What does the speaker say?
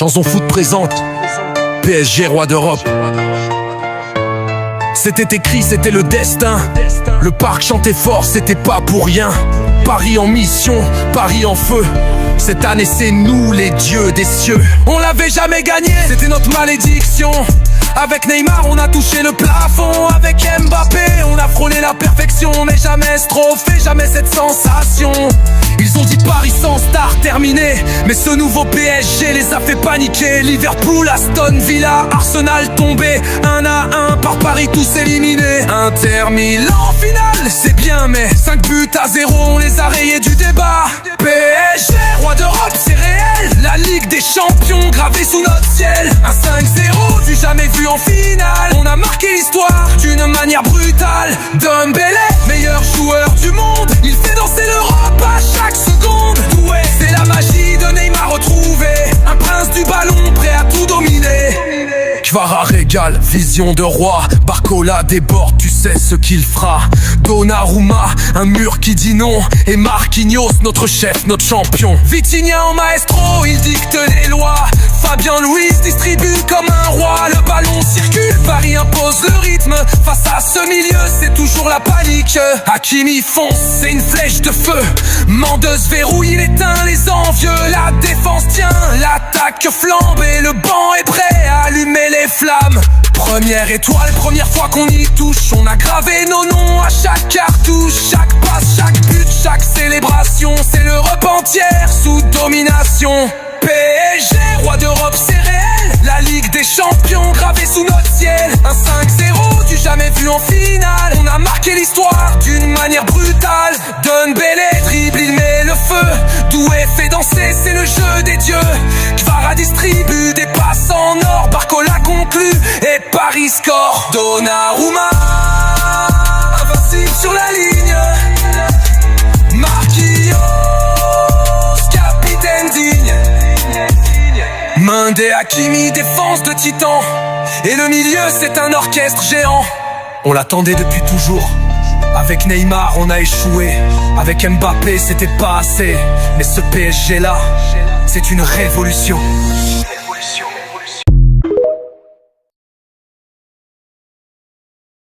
Chanson foot présente PSG roi d'Europe. C'était écrit, c'était le destin. Le parc chantait fort, c'était pas pour rien. Paris en mission, Paris en feu. Cette année c'est nous les dieux des cieux. On l'avait jamais gagné, c'était notre malédiction. Avec Neymar on a touché le plafond. Avec Mbappé on a frôlé la perfection. Mais jamais ce trophée, jamais cette sensation. Ils ont dit Paris sans star terminé, mais ce nouveau PSG les a fait paniquer. Liverpool, Aston Villa, Arsenal tombé 1-1 par Paris, tous éliminés. Inter Milan finale, c'est bien mais 5-0 on les a rayés du débat. PSG, roi d'Europe, c'est réel. La Ligue des Champions gravée sous notre ciel. Un 5-0 du jamais vu en finale. On a marqué l'histoire d'une manière brutale. Dembélé, meilleur joueur du monde, il fait danser l'Europe à chaque seconde. Ouais, c'est la magie de Neymar retrouvée. Un prince du ballon prêt à tout dominer. Kvara régale, vision de roi. Barcola déborde, tu sais ce qu'il fera. Donnarumma, un mur qui dit non. Et Marquinhos, notre chef, notre champion. Vitinha en maestro, il dicte les lois. Fabien Louis distribue comme un roi. Le ballon circule, Paris impose le rythme. Face à ce milieu, c'est toujours la panique. Hakimi fonce, c'est une flèche de feu. Mendeuse verrouille, il éteint les envieux. La défense tient, l'attaque flambe. Et le banc est prêt à allumer les flammes. Première étoile, première fois qu'on y touche. On a gravé nos noms à chaque cartouche. Chaque passe, chaque but, chaque célébration. C'est l'Europe entière sous domination. PSG, roi d'Europe, c'est réel. La Ligue des Champions gravée sous notre ciel. Un 5-0 du jamais vu en finale. On a marqué l'histoire d'une manière brutale. Dembélé dribble, il met le feu. Doué fait danser, c'est le jeu des dieux. Kvara distribue des passes en or. Barcola conclut et Paris score. Donnarumma, invincible sur la ligne. Marquinhos, capitaine digne. Mendy, Hakimi, défense de titan. Et le milieu c'est un orchestre géant. On l'attendait depuis toujours. Avec Neymar on a échoué. Avec Mbappé c'était pas assez. Mais ce PSG là, c'est une révolution.